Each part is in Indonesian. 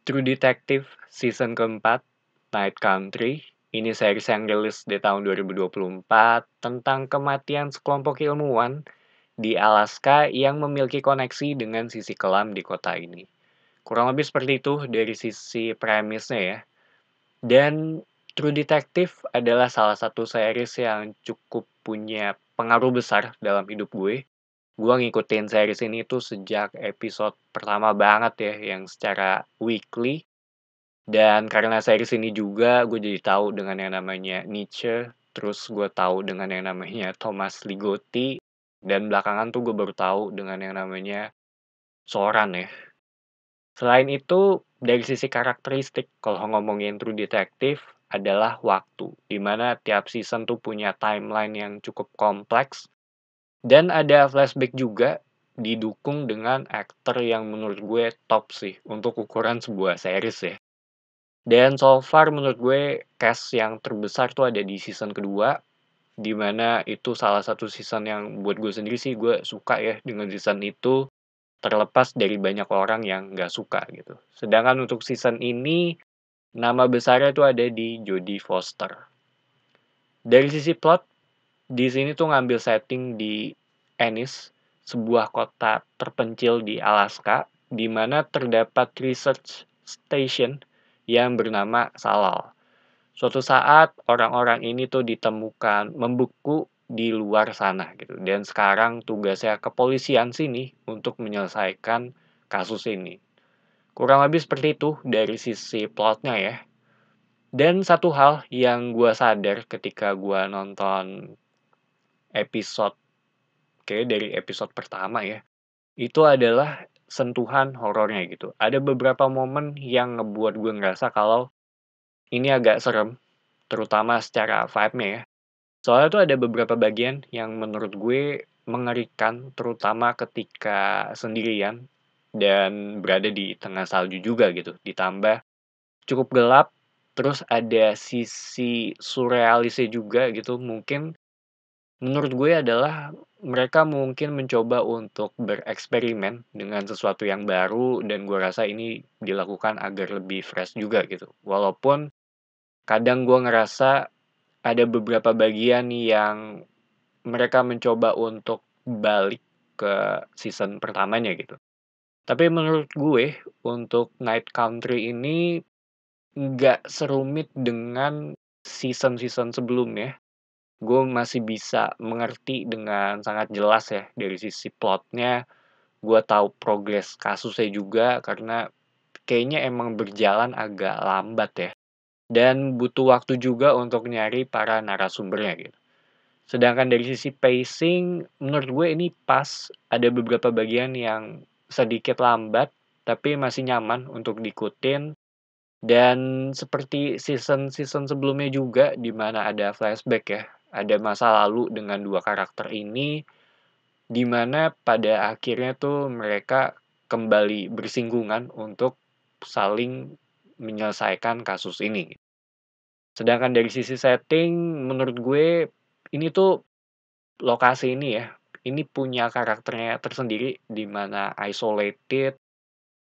True Detective season keempat, Night Country. Ini series yang rilis di tahun 2024 tentang kematian sekelompok ilmuwan di Alaska yang memiliki koneksi dengan sisi kelam di kota ini. Kurang lebih seperti itu dari sisi premisnya ya. Dan True Detective adalah salah satu series yang cukup punya pengaruh besar dalam hidup gue. Gue ngikutin series ini tuh sejak episode pertama banget ya, yang secara weekly. Dan karena series ini juga gue jadi tahu dengan yang namanya Nietzsche, terus gue tahu dengan yang namanya Thomas Ligotti, dan belakangan tuh gue baru tahu dengan yang namanya Soran ya. Selain itu, dari sisi karakteristik, kalau ngomongin True Detective adalah waktu, dimana tiap season tuh punya timeline yang cukup kompleks, dan ada flashback juga didukung dengan aktor yang menurut gue top sih untuk ukuran sebuah series ya. Dan so far menurut gue cast yang terbesar tuh ada di season kedua, di mana itu salah satu season yang buat gue sendiri sih gue suka ya dengan season itu, terlepas dari banyak orang yang nggak suka gitu. Sedangkan untuk season ini, nama besarnya tuh ada di Jodie Foster. Dari sisi plot, di sini tuh ngambil setting di Ennis, sebuah kota terpencil di Alaska, di mana terdapat research station yang bernama Salal. Suatu saat orang-orang ini tuh ditemukan membeku di luar sana gitu. Dan sekarang tugasnya kepolisian sini untuk menyelesaikan kasus ini. Kurang lebih seperti itu dari sisi plotnya ya. Dan satu hal yang gue sadar ketika gue nonton episode, kayak dari episode pertama ya, itu adalah sentuhan horornya gitu. Ada beberapa momen yang ngebuat gue ngerasa kalau ini agak serem, terutama secara vibe-nya ya. Soalnya tuh ada beberapa bagian yang menurut gue mengerikan, terutama ketika sendirian dan berada di tengah salju juga gitu. Ditambah cukup gelap, terus ada sisi surrealisnya juga gitu. Mungkin menurut gue adalah mereka mungkin mencoba untuk bereksperimen dengan sesuatu yang baru dan gue rasa ini dilakukan agar lebih fresh juga gitu. Walaupun kadang gue ngerasa ada beberapa bagian yang mereka mencoba untuk balik ke season pertamanya gitu. Tapi menurut gue, untuk Night Country ini nggak serumit dengan season-season sebelumnya. Gue masih bisa mengerti dengan sangat jelas ya dari sisi plotnya. Gue tahu progres kasusnya juga karena kayaknya emang berjalan agak lambat ya. Dan butuh waktu juga untuk nyari para narasumbernya gitu. Sedangkan dari sisi pacing, menurut gue ini pas. Ada beberapa bagian yang sedikit lambat, tapi masih nyaman untuk diikutin. Dan seperti season-season sebelumnya juga, di mana ada flashback ya. Ada masa lalu dengan dua karakter ini, di mana pada akhirnya tuh mereka kembali bersinggungan untuk saling menyelesaikan kasus ini. Sedangkan dari sisi setting, menurut gue ini tuh lokasi ini ya, ini punya karakternya tersendiri di mana isolated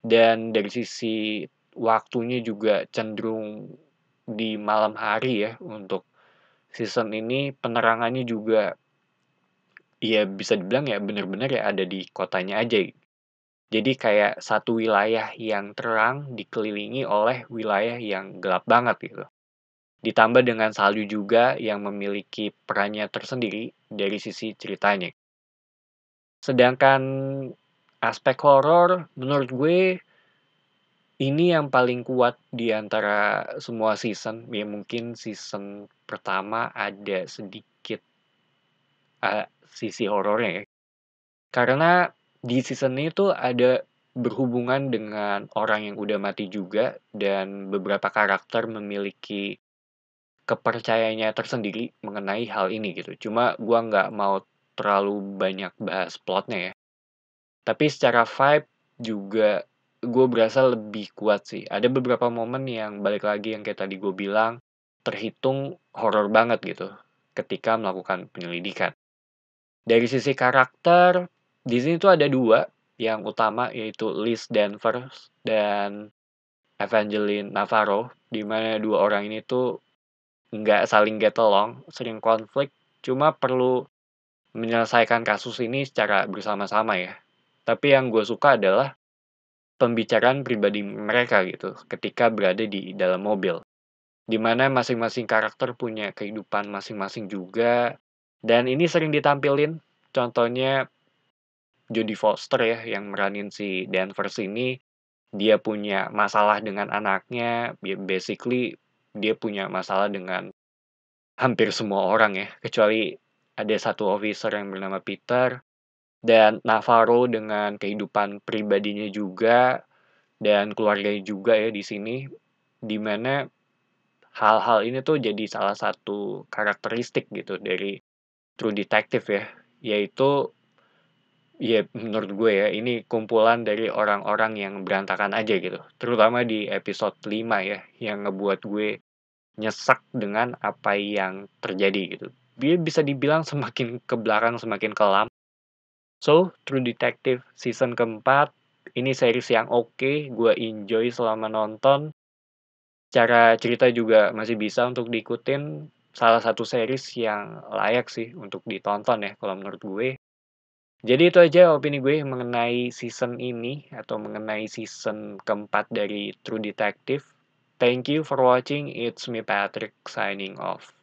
dan dari sisi waktunya juga cenderung di malam hari ya untuk season ini penerangannya juga ya bisa dibilang ya benar-benar ya ada di kotanya aja. Jadi kayak satu wilayah yang terang dikelilingi oleh wilayah yang gelap banget gitu. Ditambah dengan salju juga yang memiliki perannya tersendiri dari sisi ceritanya. Sedangkan aspek horor menurut gue ini yang paling kuat di antara semua season. Ya mungkin season pertama ada sedikit sisi horornya ya. Karena di season ini tuh ada berhubungan dengan orang yang udah mati juga dan beberapa karakter memiliki kepercayaannya tersendiri mengenai hal ini gitu. Cuma gua nggak mau terlalu banyak bahas plotnya ya. Tapi secara vibe juga gue berasa lebih kuat sih. Ada beberapa momen yang balik lagi yang kayak tadi gue bilang terhitung horor banget gitu ketika melakukan penyelidikan. Dari sisi karakter, di sini tuh ada dua yang utama yaitu Liz Danvers dan Evangeline Navarro, di mana dua orang ini tuh nggak saling get along, sering konflik, cuma perlu menyelesaikan kasus ini secara bersama-sama ya. Tapi yang gue suka adalah pembicaraan pribadi mereka gitu, ketika berada di dalam mobil. Di mana masing-masing karakter punya kehidupan masing-masing juga, dan ini sering ditampilin. Contohnya Jodie Foster ya, yang meranin si Danvers ini, dia punya masalah dengan anaknya, basically dia punya masalah dengan hampir semua orang ya, kecuali ada satu officer yang bernama Peter, dan Navarro dengan kehidupan pribadinya juga, dan keluarganya juga ya di sini, di mana hal-hal ini tuh jadi salah satu karakteristik gitu dari True Detective ya, yaitu ya menurut gue ya, ini kumpulan dari orang-orang yang berantakan aja gitu, terutama di episode 5 ya, yang ngebuat gue nyesek dengan apa yang terjadi gitu. Dia bisa dibilang semakin ke belakang semakin kelam. So, True Detective season keempat, ini series yang oke, gue enjoy selama nonton. Cara cerita juga masih bisa untuk diikutin, salah satu series yang layak sih untuk ditonton ya kalau menurut gue. Jadi itu aja opini gue mengenai season ini atau mengenai season keempat dari True Detective. Thank you for watching. It's me Patrick signing off.